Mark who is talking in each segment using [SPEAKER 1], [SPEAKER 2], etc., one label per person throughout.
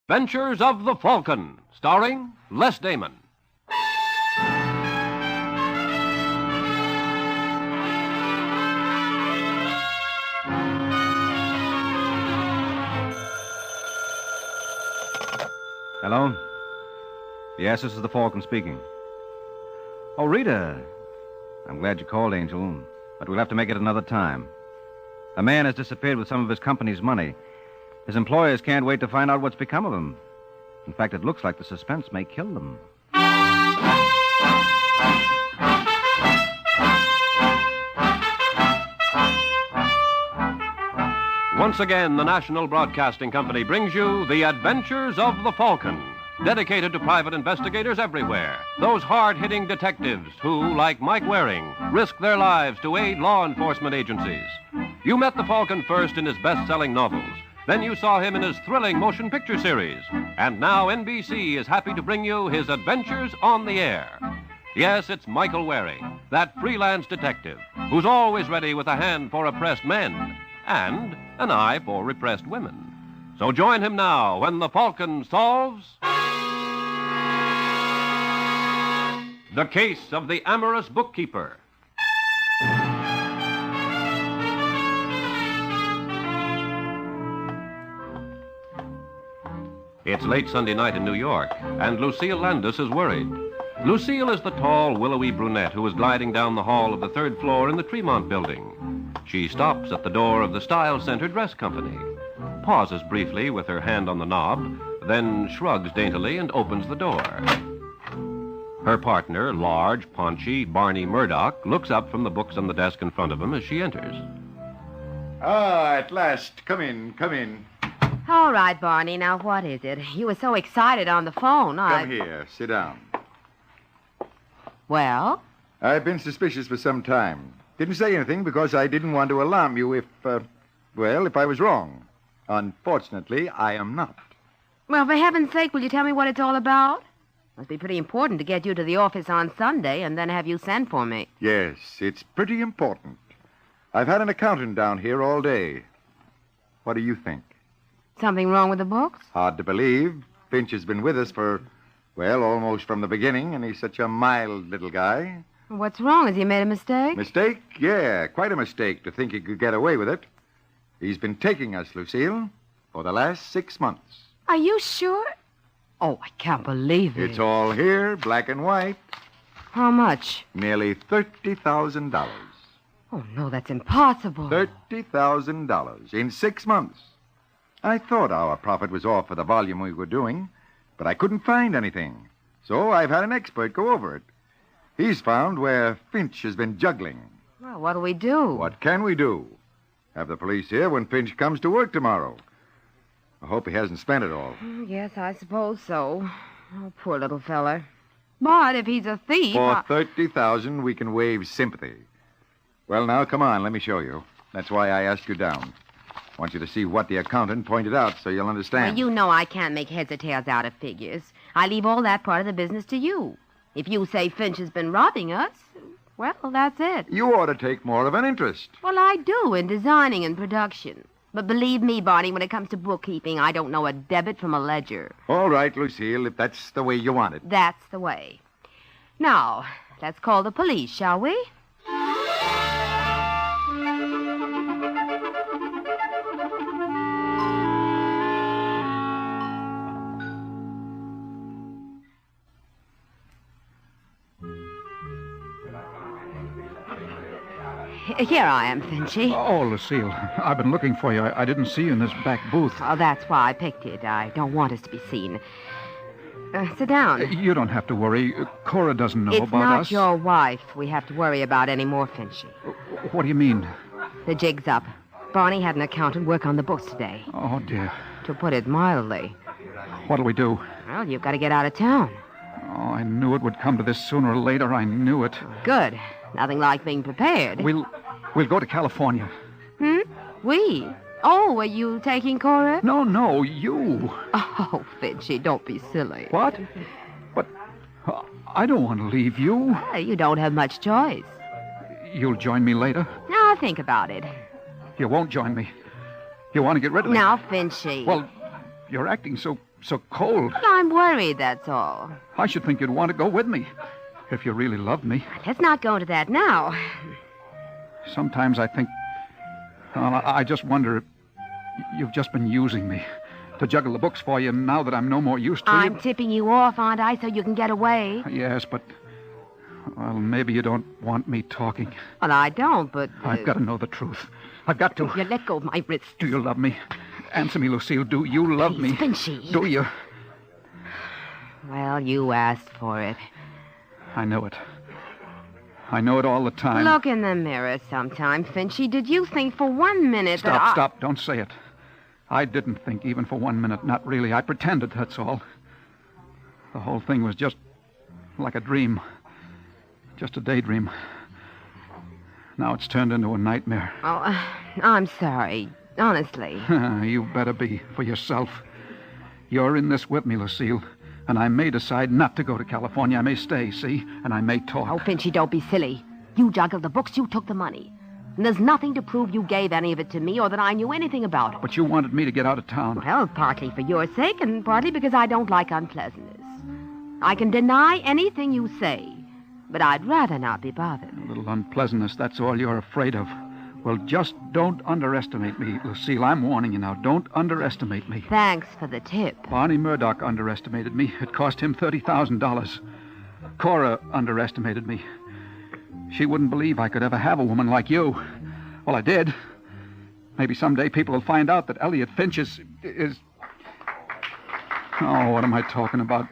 [SPEAKER 1] Adventures of the Falcon, starring Les Damon.
[SPEAKER 2] Hello? Yes, this is the Falcon speaking. Oh, Rita. I'm glad you called, Angel, but we'll have to make it another time. A man has disappeared with some of his company's money. His employers can't wait to find out what's become of him. In fact, it looks like the suspense may kill them.
[SPEAKER 1] Once again, the National Broadcasting Company brings you The Adventures of the Falcon, dedicated to private investigators everywhere. Those hard-hitting detectives who, like Mike Waring, risk their lives to aid law enforcement agencies. You met the Falcon first in his best-selling novels. Then you saw him in his thrilling motion picture series. And now NBC is happy to bring you his adventures on the air. Yes, it's Michael Waring, that freelance detective who's always ready with a hand for oppressed men and an eye for repressed women. So join him now when the Falcon solves the case of the Amorous Bookkeeper. It's late Sunday night in New York, and Lucille Landis is worried. Lucille is the tall, willowy brunette who is gliding down the hall of the third floor in the Tremont building. She stops at the door of the Style Center Dress Company, pauses briefly with her hand on the knob, then shrugs daintily and opens the door. Her partner, large, paunchy Barney Murdoch, looks up from the books on the desk in front of him as she enters.
[SPEAKER 3] Ah, at last. Come in, come in.
[SPEAKER 4] All right, Barney. Now, what is it? You were so excited on the phone.
[SPEAKER 3] Come here. Sit down.
[SPEAKER 4] Well?
[SPEAKER 3] I've been suspicious for some time. Didn't say anything because I didn't want to alarm you if I was wrong. Unfortunately, I am not.
[SPEAKER 4] Well, for heaven's sake, will you tell me what it's all about? Must be pretty important to get you to the office on Sunday and then have you send for me.
[SPEAKER 3] Yes, it's pretty important. I've had an accountant down here all day. What do you think?
[SPEAKER 4] Something wrong with the books?
[SPEAKER 3] Hard to believe. Finch has been with us for, almost from the beginning, and he's such a mild little guy.
[SPEAKER 4] What's wrong? Has he made a mistake?
[SPEAKER 3] Mistake? Yeah, quite a mistake to think he could get away with it. He's been taking us, Lucille, for the last 6 months.
[SPEAKER 4] Are you sure? Oh, I can't believe it.
[SPEAKER 3] It's all here, black and white.
[SPEAKER 4] How much?
[SPEAKER 3] Nearly $30,000.
[SPEAKER 4] Oh, no, that's impossible.
[SPEAKER 3] $30,000 in 6 months. I thought our profit was off for the volume we were doing, but I couldn't find anything. So I've had an expert go over it. He's found where Finch has been juggling.
[SPEAKER 4] Well, what do we do?
[SPEAKER 3] What can we do? Have the police here when Finch comes to work tomorrow. I hope he hasn't spent it all.
[SPEAKER 4] Yes, I suppose so. Oh, poor little feller. But if he's a thief...
[SPEAKER 3] For $30,000, we can waive sympathy. Well, now, come on, let me show you. That's why I asked you down. I want you to see what the accountant pointed out so you'll understand.
[SPEAKER 4] Well, you know I can't make heads or tails out of figures. I leave all that part of the business to you. If you say Finch has been robbing us, well, that's it.
[SPEAKER 3] You ought to take more of an interest.
[SPEAKER 4] Well, I do in designing and production. But believe me, Barney, when it comes to bookkeeping, I don't know a debit from a ledger.
[SPEAKER 3] All right, Lucille, if that's the way you want it.
[SPEAKER 4] That's the way. Now, let's call the police, shall we? Here I am, Finchy.
[SPEAKER 5] Oh, Lucille, I've been looking for you. I didn't see you in this back booth.
[SPEAKER 4] Oh, that's why I picked it. I don't want us to be seen. Sit down.
[SPEAKER 5] You don't have to worry. Cora doesn't know
[SPEAKER 4] It's
[SPEAKER 5] about
[SPEAKER 4] not
[SPEAKER 5] us.
[SPEAKER 4] your wife we have to worry about anymore, Finchy.
[SPEAKER 5] What do you mean?
[SPEAKER 4] The jig's up. Barney had an accountant work on the books today.
[SPEAKER 5] Oh, dear.
[SPEAKER 4] To put it mildly.
[SPEAKER 5] What'll we do?
[SPEAKER 4] Well, you've got to get out of town.
[SPEAKER 5] Oh, I knew it would come to this sooner or later. I knew it.
[SPEAKER 4] Good. Nothing like being prepared.
[SPEAKER 5] We'll go to California.
[SPEAKER 4] We? Oh, are you taking Cora?
[SPEAKER 5] No, you.
[SPEAKER 4] Oh, Finchy, don't be silly.
[SPEAKER 5] What? But I don't want to leave you.
[SPEAKER 4] You don't have much choice.
[SPEAKER 5] You'll join me later?
[SPEAKER 4] Now, think about it.
[SPEAKER 5] You won't join me. You want to get rid of me?
[SPEAKER 4] Now, Finchy.
[SPEAKER 5] Well, you're acting so so cold.
[SPEAKER 4] I'm worried, that's all.
[SPEAKER 5] I should think you'd want to go with me. If you really loved me.
[SPEAKER 4] Let's not go into that now.
[SPEAKER 5] Sometimes I think... Well, I just wonder if you've just been using me to juggle the books for you now that I'm no more use to you.
[SPEAKER 4] I'm tipping you off, aren't I, so you can get away?
[SPEAKER 5] Yes, but... Well, maybe you don't want me talking.
[SPEAKER 4] Well, I don't, but...
[SPEAKER 5] I've got to know the truth. I've got to...
[SPEAKER 4] You let go of my wrist.
[SPEAKER 5] Do you love me? Answer me, Lucille. Do you love me?
[SPEAKER 4] Finchy.
[SPEAKER 5] Do you?
[SPEAKER 4] Well, you asked for it.
[SPEAKER 5] I know it. I know it all the time.
[SPEAKER 4] Look in the mirror sometime, Finchy. Did you think for 1 minute
[SPEAKER 5] Stop. Don't say it. I didn't think even for 1 minute. Not really. I pretended, that's all. The whole thing was just like a dream. Just a daydream. Now it's turned into a nightmare.
[SPEAKER 4] Oh, I'm sorry. Honestly.
[SPEAKER 5] You better be, for yourself. You're in this with me, Lucille. And I may decide not to go to California. I may stay, see? And I may talk.
[SPEAKER 4] Oh, Finchy, don't be silly. You juggled the books, you took the money. And there's nothing to prove you gave any of it to me or that I knew anything about it.
[SPEAKER 5] But you wanted me to get out of town.
[SPEAKER 4] Well, partly for your sake and partly because I don't like unpleasantness. I can deny anything you say, but I'd rather not be bothered.
[SPEAKER 5] A little unpleasantness, that's all you're afraid of. Well, just don't underestimate me, Lucille. I'm warning you now. Don't underestimate me.
[SPEAKER 4] Thanks for the tip.
[SPEAKER 5] Barney Murdoch underestimated me. It cost him $30,000. Cora underestimated me. She wouldn't believe I could ever have a woman like you. Well, I did. Maybe someday people will find out that Elliot Finch is... Oh, what am I talking about?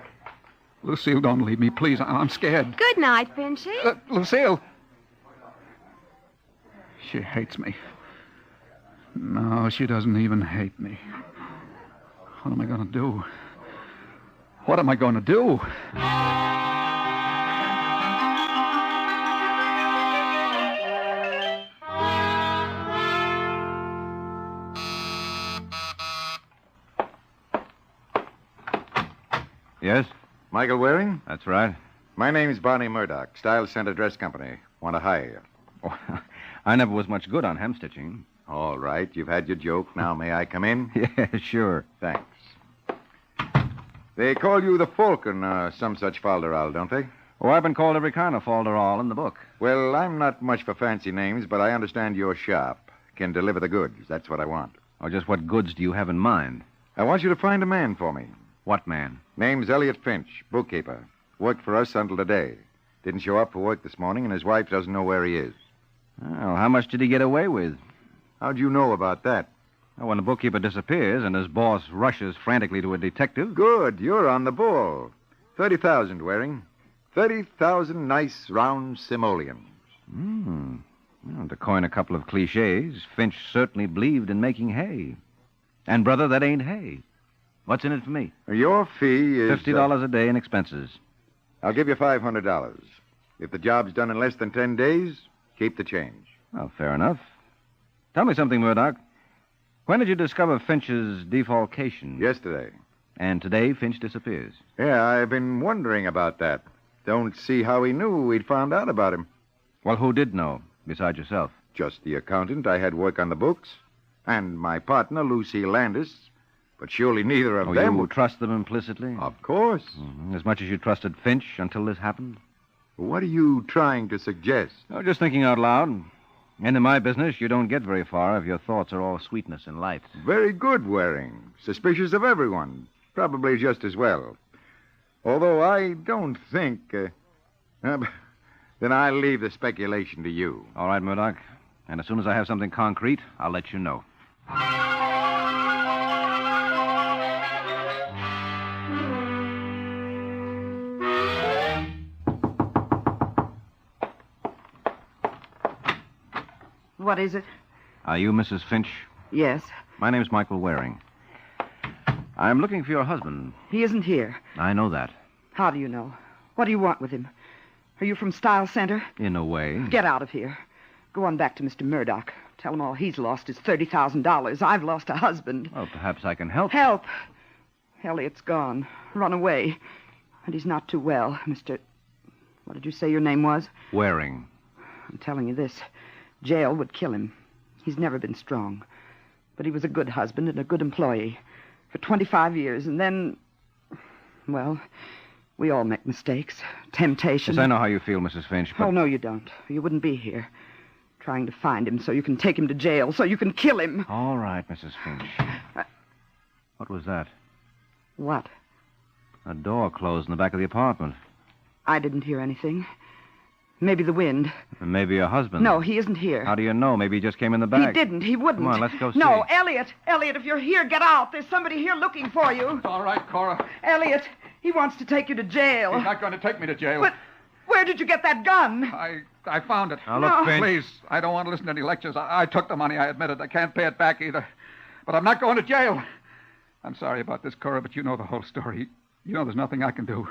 [SPEAKER 5] Lucille, don't leave me, please. I'm scared.
[SPEAKER 4] Good night, Finchy.
[SPEAKER 5] Lucille! She hates me. No, she doesn't even hate me. What am I going to do? What am I going to do?
[SPEAKER 2] Yes?
[SPEAKER 3] Michael Waring?
[SPEAKER 2] That's right.
[SPEAKER 3] My name's Barney Murdoch, Style Center Dress Company. Want to hire you.
[SPEAKER 2] Oh, I never was much good on hemstitching.
[SPEAKER 3] All right, you've had your joke. Now may I come in?
[SPEAKER 2] Yeah, sure.
[SPEAKER 3] Thanks. They call you the Falcon, some such falderal, don't they?
[SPEAKER 2] Oh, I've been called every kind of falderall in the book.
[SPEAKER 3] Well, I'm not much for fancy names, but I understand you're sharp. Can deliver the goods. That's what I want.
[SPEAKER 2] Oh, just what goods do you have in mind?
[SPEAKER 3] I want you to find a man for me.
[SPEAKER 2] What man?
[SPEAKER 3] Name's Elliot Finch, bookkeeper. Worked for us until today. Didn't show up for work this morning, and his wife doesn't know where he is.
[SPEAKER 2] Well, how much did he get away with?
[SPEAKER 3] How'd you know about that?
[SPEAKER 2] Well, when the bookkeeper disappears and his boss rushes frantically to a detective...
[SPEAKER 3] Good. You're on the ball. 30,000, Waring. 30,000 nice, round simoleons.
[SPEAKER 2] Well, to coin a couple of cliches, Finch certainly believed in making hay. And, brother, that ain't hay. What's in it for me?
[SPEAKER 3] Your fee is...
[SPEAKER 2] $50 a day in expenses.
[SPEAKER 3] I'll give you $500. If the job's done in less than 10 days, keep the change.
[SPEAKER 2] Well, fair enough. Tell me something, Murdoch. When did you discover Finch's defalcation?
[SPEAKER 3] Yesterday.
[SPEAKER 2] And today Finch disappears.
[SPEAKER 3] Yeah, I've been wondering about that. Don't see how he knew we'd found out about him.
[SPEAKER 2] Well, who did know, besides yourself?
[SPEAKER 3] Just the accountant I had work on the books. And my partner, Lucy Landis. But surely neither of them
[SPEAKER 2] you
[SPEAKER 3] would...
[SPEAKER 2] trust them implicitly?
[SPEAKER 3] Of course.
[SPEAKER 2] As much as you trusted Finch until this happened?
[SPEAKER 3] What are you trying to suggest?
[SPEAKER 2] Oh, just thinking out loud. And in my business, you don't get very far if your thoughts are all sweetness and light.
[SPEAKER 3] Very good, Waring. Suspicious of everyone. Probably just as well. Although I don't think... then I'll leave the speculation to you.
[SPEAKER 2] All right, Murdoch. And as soon as I have something concrete, I'll let you know.
[SPEAKER 6] What is it?
[SPEAKER 2] Are you Mrs. Finch?
[SPEAKER 6] Yes.
[SPEAKER 2] My name's Michael Waring. I'm looking for your husband.
[SPEAKER 6] He isn't here.
[SPEAKER 2] I know that.
[SPEAKER 6] How do you know? What do you want with him? Are you from Style Center?
[SPEAKER 2] In a way.
[SPEAKER 6] Get out of here. Go on back to Mr. Murdoch. Tell him all he's lost is $30,000. I've lost a husband.
[SPEAKER 2] Well, perhaps I can help.
[SPEAKER 6] Help! Elliot's gone. Run away. And he's not too well, Mr... What did you say your name was?
[SPEAKER 2] Waring.
[SPEAKER 6] I'm telling you this. Jail would kill him. He's never been strong. But he was a good husband and a good employee. For 25 years, and then... Well, we all make mistakes. Temptation.
[SPEAKER 2] Yes, I know how you feel, Mrs. Finch, but...
[SPEAKER 6] Oh, no, you don't. You wouldn't be here. Trying to find him so you can take him to jail, so you can kill him.
[SPEAKER 2] All right, Mrs. Finch. What was that?
[SPEAKER 6] What?
[SPEAKER 2] A door closed in the back of the apartment.
[SPEAKER 6] I didn't hear anything. Maybe the wind.
[SPEAKER 2] And maybe your husband.
[SPEAKER 6] No, he isn't here.
[SPEAKER 2] How do you know? Maybe he just came in the back.
[SPEAKER 6] He didn't. He wouldn't.
[SPEAKER 2] Come on, let's go see.
[SPEAKER 6] No, Elliot. Elliot, if you're here, get out. There's somebody here looking for you.
[SPEAKER 5] It's all right, Cora.
[SPEAKER 6] Elliot, he wants to take you to jail.
[SPEAKER 5] He's not going to take me to jail.
[SPEAKER 6] But where did you get that gun?
[SPEAKER 5] I found it.
[SPEAKER 2] Now, look,
[SPEAKER 6] No.
[SPEAKER 2] Finch.
[SPEAKER 5] Please, I don't want to listen to any lectures. I took the money, I admit it. I can't pay it back either. But I'm not going to jail. I'm sorry about this, Cora, but you know the whole story. You know there's nothing I can do.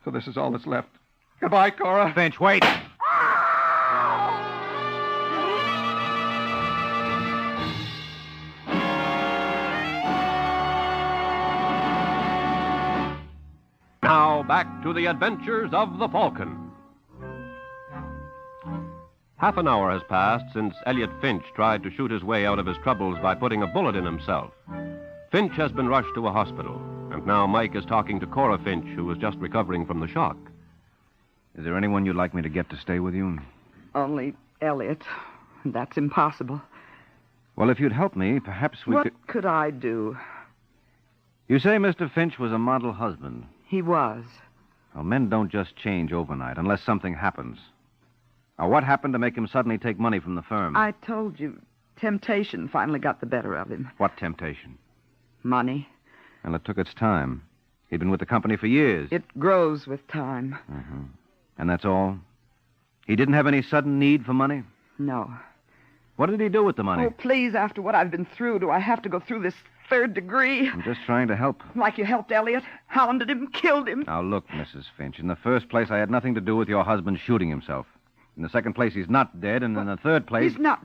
[SPEAKER 5] So this is all that's left. Goodbye, Cora.
[SPEAKER 2] Finch, wait.
[SPEAKER 1] Now back to the adventures of the Falcon. Half an hour has passed since Elliot Finch tried to shoot his way out of his troubles by putting a bullet in himself. Finch has been rushed to a hospital, and now Mike is talking to Cora Finch, who is just recovering from the shock.
[SPEAKER 2] Is there anyone you'd like me to get to stay with you?
[SPEAKER 6] Only Elliot. That's impossible.
[SPEAKER 2] Well, if you'd help me, perhaps we
[SPEAKER 6] What
[SPEAKER 2] could...
[SPEAKER 6] could I do?
[SPEAKER 2] You say Mr. Finch was a model husband.
[SPEAKER 6] He was.
[SPEAKER 2] Well, men don't just change overnight unless something happens. Now, what happened to make him suddenly take money from the firm?
[SPEAKER 6] I told you, temptation finally got the better of him.
[SPEAKER 2] What temptation?
[SPEAKER 6] Money.
[SPEAKER 2] Well, it took its time. He'd been with the company for years.
[SPEAKER 6] It grows with time.
[SPEAKER 2] Mm-hmm. And that's all? He didn't have any sudden need for money?
[SPEAKER 6] No.
[SPEAKER 2] What did he do with the money?
[SPEAKER 6] Oh, please, after what I've been through, do I have to go through this third degree?
[SPEAKER 2] I'm just trying to help.
[SPEAKER 6] Like you helped Elliot? Hounded him, killed him?
[SPEAKER 2] Now, look, Mrs. Finch. In the first place, I had nothing to do with your husband shooting himself. In the second place, he's not dead. And in the third place...
[SPEAKER 6] He's not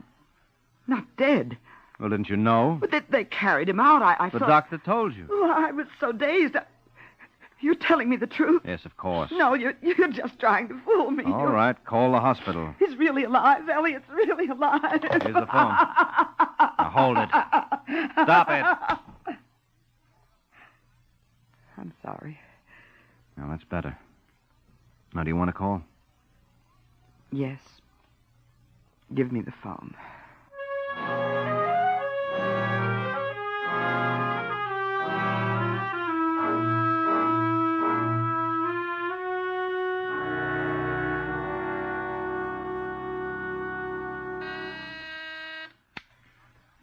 [SPEAKER 6] dead.
[SPEAKER 2] Well, didn't you know?
[SPEAKER 6] But they carried him out. I
[SPEAKER 2] The
[SPEAKER 6] thought...
[SPEAKER 2] doctor told you.
[SPEAKER 6] Oh, I was so dazed. You're telling me the truth?
[SPEAKER 2] Yes, of course.
[SPEAKER 6] No, you're just trying to fool me.
[SPEAKER 2] All right, call the hospital.
[SPEAKER 6] He's really alive. Elliot's really alive.
[SPEAKER 2] Here's the phone. Now, hold it. Stop it.
[SPEAKER 6] I'm sorry.
[SPEAKER 2] Now, that's better. Now, do you want to call?
[SPEAKER 6] Yes. Give me the phone.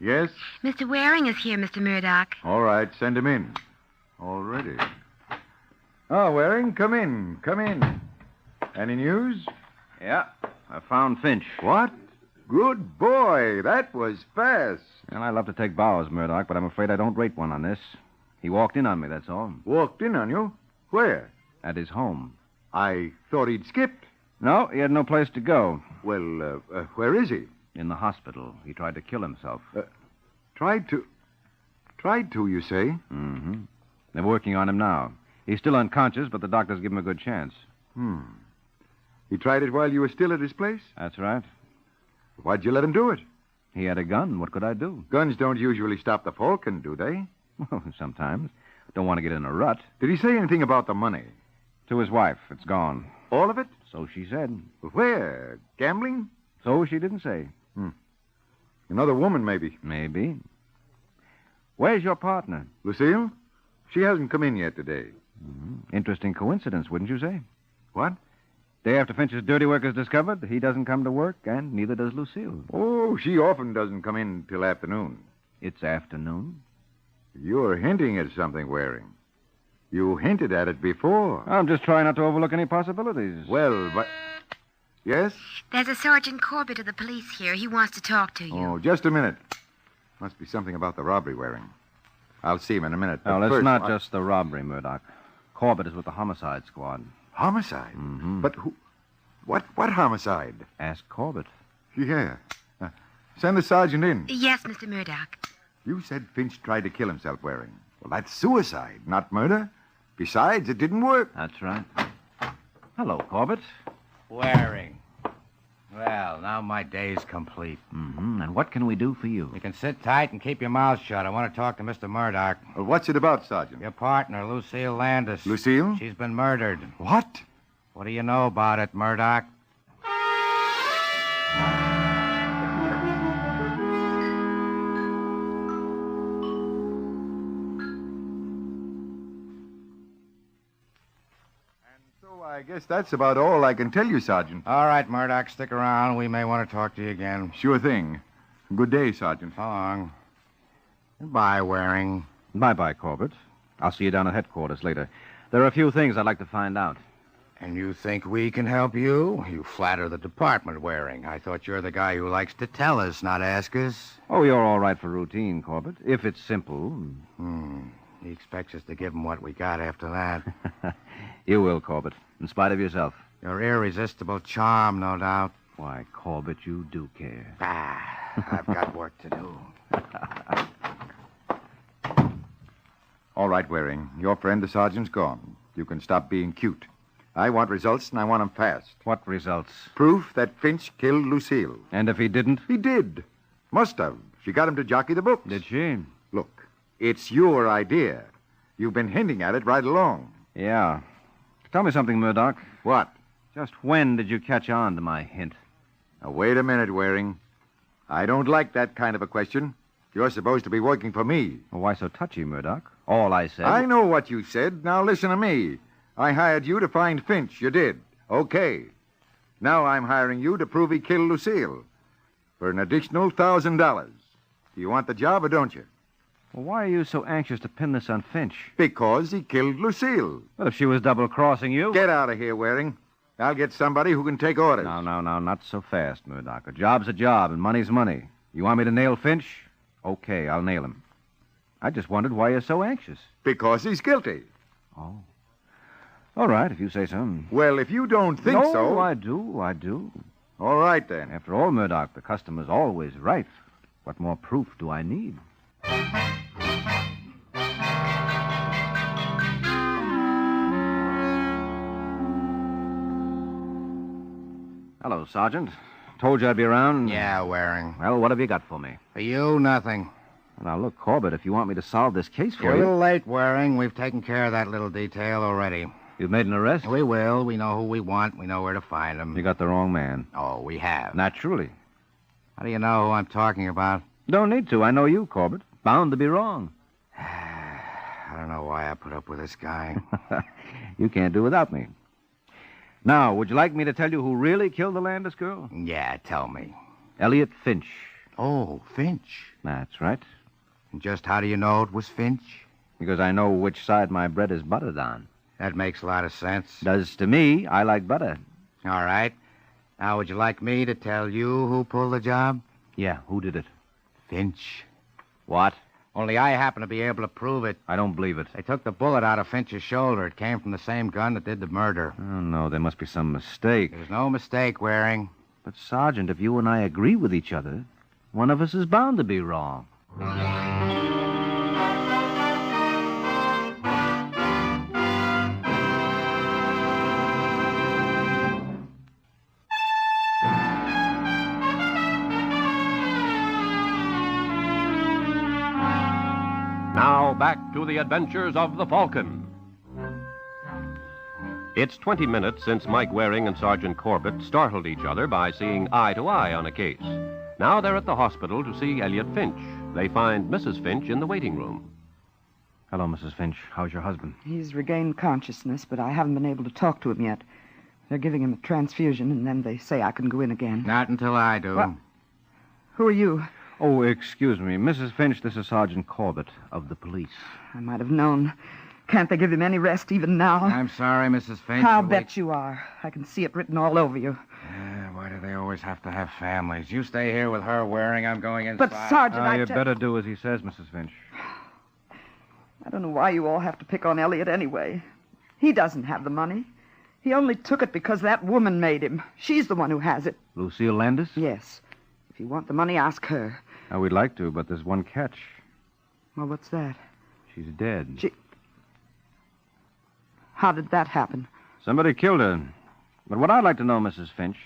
[SPEAKER 3] Yes?
[SPEAKER 4] Mr. Waring is here, Mr. Murdoch.
[SPEAKER 3] All right, send him in. Already. Oh, Waring, come in. Come in. Any news?
[SPEAKER 2] Yeah, I found Finch.
[SPEAKER 3] What? Good boy. That was fast.
[SPEAKER 2] Well, I love to take bows, Murdoch, but I'm afraid I don't rate one on this. He walked in on me, that's all.
[SPEAKER 3] Walked in on you? Where?
[SPEAKER 2] At his home.
[SPEAKER 3] I thought he'd skipped.
[SPEAKER 2] No, he had no place to go.
[SPEAKER 3] Well, where is he?
[SPEAKER 2] In the hospital. He tried to kill himself.
[SPEAKER 3] Tried to, you say?
[SPEAKER 2] Mm-hmm. They're working on him now. He's still unconscious, but the doctors give him a good chance.
[SPEAKER 3] He tried it while you were still at his place?
[SPEAKER 2] That's right.
[SPEAKER 3] Why'd you let him do it?
[SPEAKER 2] He had a gun. What could I do?
[SPEAKER 3] Guns don't usually stop the Falcon, do they?
[SPEAKER 2] Well, sometimes. Don't want to get in a rut.
[SPEAKER 3] Did he say anything about the money?
[SPEAKER 2] To his wife. It's gone.
[SPEAKER 3] All of it?
[SPEAKER 2] So she said.
[SPEAKER 3] Where? Gambling?
[SPEAKER 2] So she didn't say.
[SPEAKER 3] Another woman, maybe.
[SPEAKER 2] Maybe. Where's your partner?
[SPEAKER 3] Lucille? She hasn't come in yet today.
[SPEAKER 2] Interesting coincidence, wouldn't you say?
[SPEAKER 3] What?
[SPEAKER 2] Day after Finch's dirty work is discovered, he doesn't come to work, and neither does Lucille.
[SPEAKER 3] Oh, she often doesn't come in till afternoon.
[SPEAKER 2] It's afternoon.
[SPEAKER 3] You're hinting at something, Waring. You hinted at it before.
[SPEAKER 2] I'm just trying not to overlook any possibilities.
[SPEAKER 3] Well, but... Yes?
[SPEAKER 4] There's a Sergeant Corbett of the police here. He wants to talk to you.
[SPEAKER 3] Oh, just a minute. Must be something about the robbery, Waring. I'll see him in a minute.
[SPEAKER 2] Well,
[SPEAKER 3] But
[SPEAKER 2] it's
[SPEAKER 3] first,
[SPEAKER 2] not just the robbery, Murdoch. Corbett is with the homicide squad.
[SPEAKER 3] Homicide?
[SPEAKER 2] Mm-hmm.
[SPEAKER 3] But who... What homicide?
[SPEAKER 2] Ask Corbett.
[SPEAKER 3] Yeah. Send the sergeant in.
[SPEAKER 4] Yes, Mr. Murdoch.
[SPEAKER 3] You said Finch tried to kill himself, Waring. Well, that's suicide, not murder. Besides, it didn't work.
[SPEAKER 2] That's right. Hello, Corbett.
[SPEAKER 7] Waring. Well, now my day's complete.
[SPEAKER 2] Mm-hmm. And what can we do for you?
[SPEAKER 7] You can sit tight and keep your mouth shut. I want to talk to Mr. Murdoch.
[SPEAKER 3] Well, what's it about, Sergeant?
[SPEAKER 7] Your partner, Lucille Landis.
[SPEAKER 3] Lucille?
[SPEAKER 7] She's been murdered.
[SPEAKER 3] What?
[SPEAKER 7] What do you know about it, Murdoch?
[SPEAKER 3] So I guess that's about all I can tell you, Sergeant.
[SPEAKER 7] All right, Murdoch, stick around. We may want to talk to you again.
[SPEAKER 3] Sure thing. Good day, Sergeant.
[SPEAKER 7] So long. Goodbye, Waring.
[SPEAKER 2] Bye-bye, Corbett. I'll see you down at headquarters later. There are a few things I'd like to find out.
[SPEAKER 7] And you think we can help you? You flatter the department, Waring. I thought you're the guy who likes to tell us, not ask us.
[SPEAKER 2] Oh, you're all right for routine, Corbett. If it's simple.
[SPEAKER 7] He expects us to give him what we got after that.
[SPEAKER 2] You will, Corbett, in spite of yourself.
[SPEAKER 7] Your irresistible charm, no doubt.
[SPEAKER 2] Why, Corbett, you do care.
[SPEAKER 7] I've got work to do.
[SPEAKER 3] All right, Waring. Your friend, the sergeant's gone. You can stop being cute. I want results, and I want them fast.
[SPEAKER 2] What results?
[SPEAKER 3] Proof that Finch killed Lucille.
[SPEAKER 2] And if he didn't?
[SPEAKER 3] He did. Must have. She got him to jockey the books.
[SPEAKER 2] Did she?
[SPEAKER 3] Look, it's your idea. You've been hinting at it right along.
[SPEAKER 2] Yeah. Tell me something, Murdoch.
[SPEAKER 3] What?
[SPEAKER 2] Just when did you catch on to my hint?
[SPEAKER 3] Now, wait a minute, Waring. I don't like that kind of a question. You're supposed to be working for me.
[SPEAKER 2] Well, why so touchy, Murdoch? All I said...
[SPEAKER 3] I know what you said. Now listen to me. I hired you to find Finch. You did. Okay. Now I'm hiring you to prove he killed Lucille for an additional $1,000. Do you want the job or don't you?
[SPEAKER 2] Well, why are you so anxious to pin this on Finch?
[SPEAKER 3] Because he killed Lucille.
[SPEAKER 2] Well, if she was double-crossing you...
[SPEAKER 3] Get out of here, Waring. I'll get somebody who can take orders.
[SPEAKER 2] No, not so fast, Murdoch. A job's a job, and money's money. You want me to nail Finch? Okay, I'll nail him. I just wondered why you're so anxious.
[SPEAKER 3] Because he's guilty.
[SPEAKER 2] Oh. All right, if you say so.
[SPEAKER 3] Well, if you don't think
[SPEAKER 2] no,
[SPEAKER 3] so...
[SPEAKER 2] I do.
[SPEAKER 3] All right, then.
[SPEAKER 2] After all, Murdoch, the customer's always right. What more proof do I need? Hello, Sergeant. Told you I'd be around.
[SPEAKER 7] Yeah, Waring.
[SPEAKER 2] Well, what have you got for me?
[SPEAKER 7] For you, nothing.
[SPEAKER 2] Now, look, Corbett, if you want me to solve this case for
[SPEAKER 7] You're a
[SPEAKER 2] you...
[SPEAKER 7] little late, Waring. We've taken care of that little detail already.
[SPEAKER 2] You've made an arrest?
[SPEAKER 7] We will. We know who we want. We know where to find him.
[SPEAKER 2] You got the wrong man.
[SPEAKER 7] Oh, we have.
[SPEAKER 2] Naturally.
[SPEAKER 7] How do you know who I'm talking about?
[SPEAKER 2] Don't need to. I know you, Corbett. Bound to be wrong.
[SPEAKER 7] I don't know why I put up with this guy.
[SPEAKER 2] You can't do without me. Now, would you like me to tell you who really killed the Landis girl?
[SPEAKER 7] Yeah, tell me.
[SPEAKER 2] Elliot Finch.
[SPEAKER 7] Oh, Finch.
[SPEAKER 2] That's right.
[SPEAKER 7] And just how do you know it was Finch?
[SPEAKER 2] Because I know which side my bread is buttered on.
[SPEAKER 7] That makes a lot of sense.
[SPEAKER 2] Does to me. I like butter.
[SPEAKER 7] All right. Now, would you like me to tell you who pulled the job?
[SPEAKER 2] Yeah, who did it?
[SPEAKER 7] Finch.
[SPEAKER 2] What?
[SPEAKER 7] Only I happen to be able to prove it.
[SPEAKER 2] I don't believe it.
[SPEAKER 7] They took the bullet out of Finch's shoulder. It came from the same gun that did the murder.
[SPEAKER 2] Oh, no, there must be some mistake.
[SPEAKER 7] There's no mistake, Waring.
[SPEAKER 2] But, Sergeant, if you and I agree with each other, one of us is bound to be wrong.
[SPEAKER 1] Now, back to the adventures of the Falcon. It's 20 minutes since Mike Waring and Sergeant Corbett startled each other by seeing eye to eye on a case. Now they're at the hospital to see Elliot Finch. They find Mrs. Finch in the waiting room.
[SPEAKER 2] Hello, Mrs. Finch. How's your husband?
[SPEAKER 6] He's regained consciousness, but I haven't been able to talk to him yet. They're giving him a transfusion, and then they say I can go in again.
[SPEAKER 7] Not until I do.
[SPEAKER 6] What? Who are you?
[SPEAKER 2] Oh, excuse me. Mrs. Finch, this is Sergeant Corbett of the police.
[SPEAKER 6] I might have known. Can't they give him any rest even now?
[SPEAKER 7] I'm sorry, Mrs. Finch.
[SPEAKER 6] I'll bet you are. I can see it written all over you.
[SPEAKER 7] Why do they always have to have families? You stay here with her, Waring. I'm going inside.
[SPEAKER 6] But, Sergeant,
[SPEAKER 2] You better do as he says, Mrs. Finch.
[SPEAKER 6] I don't know why you all have to pick on Elliot anyway. He doesn't have the money. He only took it because that woman made him. She's the one who has it.
[SPEAKER 2] Lucille Landis?
[SPEAKER 6] Yes. If you want the money, ask her.
[SPEAKER 2] Now, we'd like to, but there's one catch.
[SPEAKER 6] Well, what's that?
[SPEAKER 2] She's dead.
[SPEAKER 6] How did that happen?
[SPEAKER 2] Somebody killed her. But what I'd like to know, Mrs. Finch,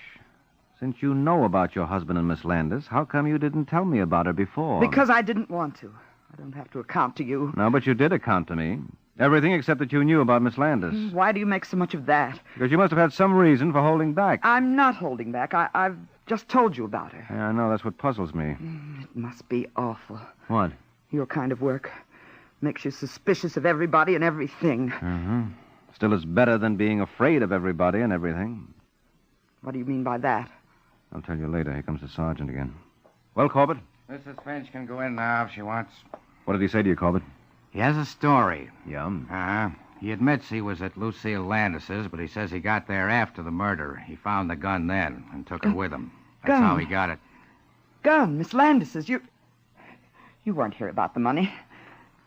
[SPEAKER 2] Since you know about your husband and Miss Landis, how come you didn't tell me about her before?
[SPEAKER 6] Because I didn't want to. I don't have to account to you.
[SPEAKER 2] No, but you did account to me. Everything except that you knew about Miss Landis.
[SPEAKER 6] Why do you make so much of that?
[SPEAKER 2] Because you must have had some reason for holding back.
[SPEAKER 6] I'm not holding back. I've just told you about her.
[SPEAKER 2] Yeah, I know. That's what puzzles me.
[SPEAKER 6] It must be awful.
[SPEAKER 2] What?
[SPEAKER 6] Your kind of work makes you suspicious of everybody and everything.
[SPEAKER 2] Mm-hmm. Still, it's better than being afraid of everybody and everything.
[SPEAKER 6] What do you mean by that?
[SPEAKER 2] I'll tell you later. Here comes the sergeant again. Well, Corbett?
[SPEAKER 7] Mrs. Finch can go in now if she wants.
[SPEAKER 2] What did he say to you, Corbett?
[SPEAKER 7] He has a story.
[SPEAKER 2] Yeah?
[SPEAKER 7] He admits he was at Lucille Landis's, but he says he got there after the murder. He found the gun then and took it with him. That's
[SPEAKER 6] gun?
[SPEAKER 7] how he got it.
[SPEAKER 6] Gun, Miss Landis's. You weren't here about the money.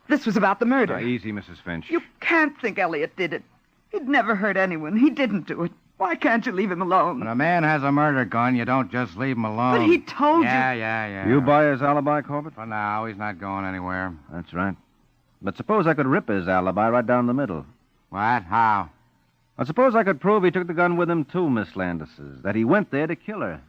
[SPEAKER 6] This was about the murder.
[SPEAKER 2] Easy, Mrs. Finch.
[SPEAKER 6] You can't think Elliot did it. He'd never hurt anyone. He didn't do it. Why can't you leave him alone?
[SPEAKER 7] When a man has a murder gun, you don't just leave him alone.
[SPEAKER 6] But he told you.
[SPEAKER 7] Yeah.
[SPEAKER 2] You buy his alibi, Corbett?
[SPEAKER 7] For now, he's not going anywhere.
[SPEAKER 2] That's right. But suppose I could rip his alibi right down the middle.
[SPEAKER 7] What? How?
[SPEAKER 2] I suppose I could prove he took the gun with him to Miss Landis's, that he went there to kill her.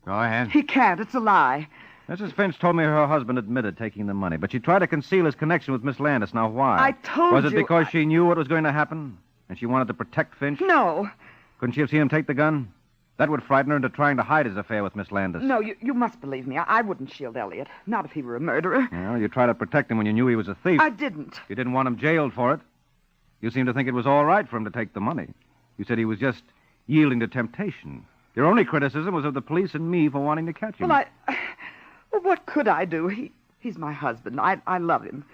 [SPEAKER 7] Go ahead.
[SPEAKER 6] He can't. It's a lie.
[SPEAKER 2] Mrs. Finch told me her husband admitted taking the money, but she tried to conceal his connection with Miss Landis. Now, why?
[SPEAKER 6] I told you.
[SPEAKER 2] Was it because she knew what was going to happen, and she wanted to protect Finch?
[SPEAKER 6] No.
[SPEAKER 2] Couldn't she have seen him take the gun? That would frighten her into trying to hide his affair with Miss Landis.
[SPEAKER 6] No, you must believe me. I wouldn't shield Elliot. Not if he were a murderer.
[SPEAKER 2] Well, you tried to protect him when you knew he was a thief.
[SPEAKER 6] I didn't.
[SPEAKER 2] You didn't want him jailed for it. You seemed to think it was all right for him to take the money. You said he was just yielding to temptation. Your only criticism was of the police and me for wanting to catch him.
[SPEAKER 6] Well, what could I do? He's my husband. I love him.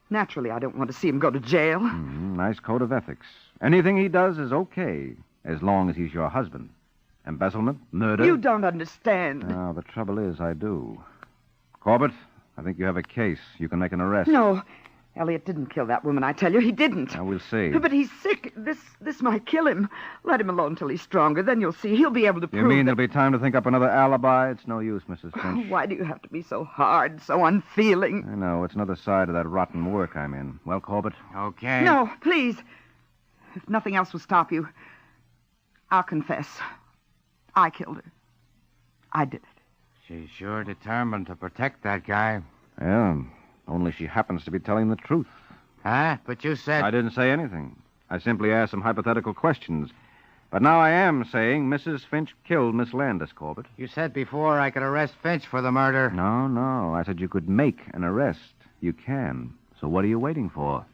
[SPEAKER 6] Naturally, I don't want to see him go to jail.
[SPEAKER 2] Nice code of ethics. Anything he does is okay, as long as he's your husband. Embezzlement, murder.
[SPEAKER 6] You don't understand.
[SPEAKER 2] No, the trouble is, I do. Corbett, I think you have a case. You can make an arrest.
[SPEAKER 6] No. Elliot didn't kill that woman, I tell you. He didn't.
[SPEAKER 2] Now, we'll see.
[SPEAKER 6] But he's sick. This might kill him. Let him alone till he's stronger. Then you'll see. He'll be able to prove
[SPEAKER 2] You mean
[SPEAKER 6] that...
[SPEAKER 2] there'll be time to think up another alibi? It's no use, Mrs. Finch.
[SPEAKER 6] Why do you have to be so hard, so unfeeling?
[SPEAKER 2] I know. It's another side of that rotten work I'm in. Well, Corbett?
[SPEAKER 7] Okay.
[SPEAKER 6] No, please. If nothing else will stop you, I'll confess. I killed her. I did it.
[SPEAKER 7] She's sure determined to protect that guy.
[SPEAKER 2] Yeah, only she happens to be telling the truth.
[SPEAKER 7] Huh? But you said...
[SPEAKER 2] I didn't say anything. I simply asked some hypothetical questions. But now I am saying Mrs. Finch killed Miss Landis, Corbett.
[SPEAKER 7] You said before I could arrest Finch for the murder.
[SPEAKER 2] No. I said you could make an arrest. You can. So what are you waiting for?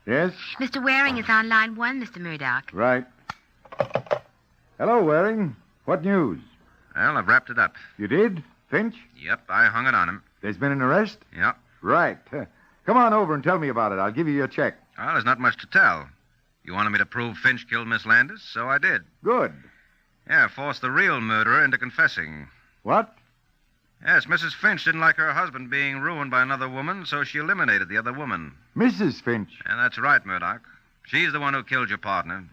[SPEAKER 3] Yes?
[SPEAKER 4] Mr. Waring is on line 1, Mr. Murdoch.
[SPEAKER 3] Right. Hello, Waring. What news?
[SPEAKER 1] Well, I've wrapped it up.
[SPEAKER 3] You did? Finch?
[SPEAKER 1] Yep, I hung it on him.
[SPEAKER 3] There's been an arrest?
[SPEAKER 1] Yep.
[SPEAKER 3] Right. Come on over and tell me about it. I'll give you your check.
[SPEAKER 1] Well, there's not much to tell. You wanted me to prove Finch killed Miss Landis, so I did.
[SPEAKER 3] Good.
[SPEAKER 1] Yeah, forced the real murderer into confessing.
[SPEAKER 3] What?
[SPEAKER 1] Yes, Mrs. Finch didn't like her husband being ruined by another woman, so she eliminated the other woman.
[SPEAKER 3] Mrs. Finch.
[SPEAKER 1] And that's right, Murdoch. She's the one who killed your partner.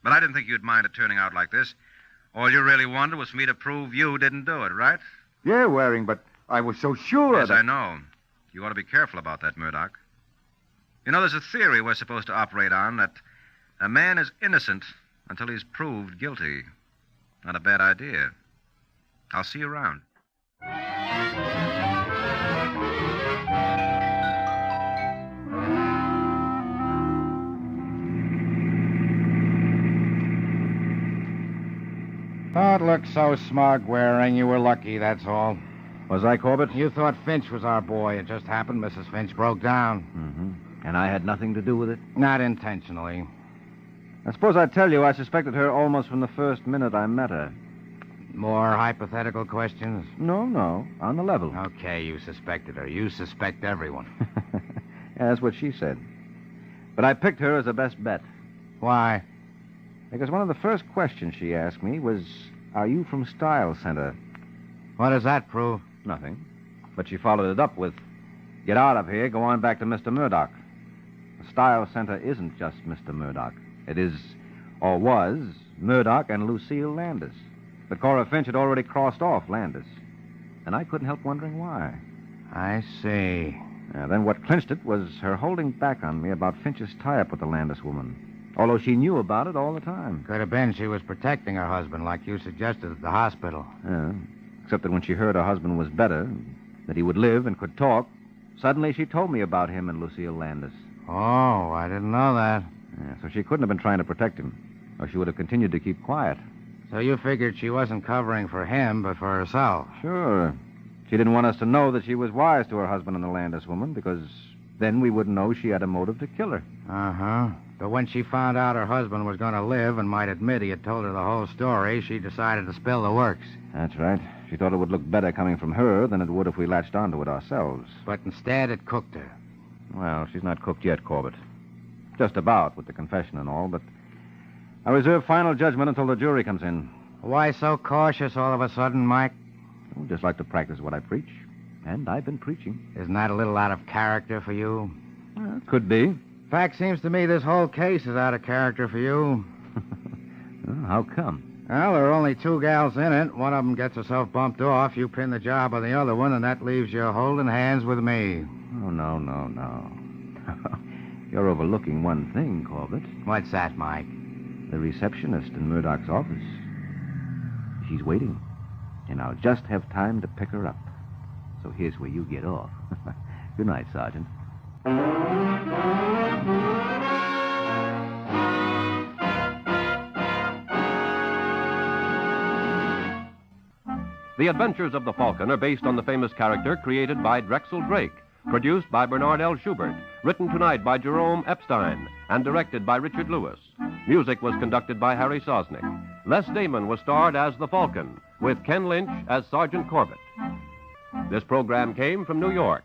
[SPEAKER 1] But I didn't think you'd mind it turning out like this. All you really wanted was for me to prove you didn't do it, right?
[SPEAKER 3] Yeah, Waring, but I was so sure
[SPEAKER 1] Yes,
[SPEAKER 3] that...
[SPEAKER 1] I know. You ought to be careful about that, Murdoch. You know, there's a theory we're supposed to operate on that a man is innocent until he's proved guilty. Not a bad idea. I'll see you around.
[SPEAKER 7] Don't look so smug, Waring. You were lucky, that's all.
[SPEAKER 2] Was I, Corbett?
[SPEAKER 7] You thought Finch was our boy. It just happened Mrs. Finch broke down.
[SPEAKER 2] Mm-hmm. And I had nothing to do with it?
[SPEAKER 7] Not intentionally.
[SPEAKER 2] I suppose I'd tell you I suspected her almost from the first minute I met her.
[SPEAKER 7] More hypothetical questions?
[SPEAKER 2] No, on the level.
[SPEAKER 7] Okay, you suspected her. You suspect everyone.
[SPEAKER 2] Yeah, that's what she said. But I picked her as the best bet.
[SPEAKER 7] Why?
[SPEAKER 2] Because one of the first questions she asked me was, are you from Style Center?
[SPEAKER 7] What does that prove?
[SPEAKER 2] Nothing. But she followed it up with, get out of here, go on back to Mr. Murdoch. The Style Center isn't just Mr. Murdoch. It is, or was, Murdoch and Lucille Landis. But Cora Finch had already crossed off Landis. And I couldn't help wondering why.
[SPEAKER 7] I see.
[SPEAKER 2] Then what clinched it was her holding back on me about Finch's tie-up with the Landis woman, although she knew about it all the time.
[SPEAKER 7] Could have been she was protecting her husband, like you suggested at the hospital.
[SPEAKER 2] Yeah, except that when she heard her husband was better, that he would live and could talk, suddenly she told me about him and Lucille Landis.
[SPEAKER 7] Oh, I didn't know that.
[SPEAKER 2] Yeah, so she couldn't have been trying to protect him, or she would have continued to keep quiet.
[SPEAKER 7] So you figured she wasn't covering for him, but for herself.
[SPEAKER 2] Sure. She didn't want us to know that she was wise to her husband and the Landis woman, because then we wouldn't know she had a motive to kill her.
[SPEAKER 7] Uh-huh. But when she found out her husband was going to live and might admit he had told her the whole story, she decided to spill the works.
[SPEAKER 2] That's right. She thought it would look better coming from her than it would if we latched onto it ourselves.
[SPEAKER 7] But instead, it cooked her.
[SPEAKER 2] Well, she's not cooked yet, Corbett. Just about, with the confession and all, but I reserve final judgment until the jury comes in.
[SPEAKER 7] Why so cautious all of a sudden, Mike?
[SPEAKER 2] I just like to practice what I preach, and I've been preaching.
[SPEAKER 7] Isn't that a little out of character for you?
[SPEAKER 2] Could be.
[SPEAKER 7] Fact seems to me this whole case is out of character for you.
[SPEAKER 2] How come?
[SPEAKER 7] Well, there are only two gals in it. One of them gets herself bumped off. You pin the job on the other one, and that leaves you holding hands with me.
[SPEAKER 2] Oh, no. You're overlooking one thing, Corbett.
[SPEAKER 7] What's that, Mike?
[SPEAKER 2] The receptionist in Murdoch's office. She's waiting, and I'll just have time to pick her up. So here's where you get off. Good night, Sergeant.
[SPEAKER 1] The Adventures of the Falcon are based on the famous character created by Drexel Drake, produced by Bernard L. Schubert, written tonight by Jerome Epstein, and directed by Richard Lewis. Music was conducted by Harry Sosnick. Les Damon was starred as the Falcon, with Ken Lynch as Sergeant Corbett. This program came from New York.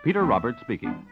[SPEAKER 1] Peter Roberts speaking.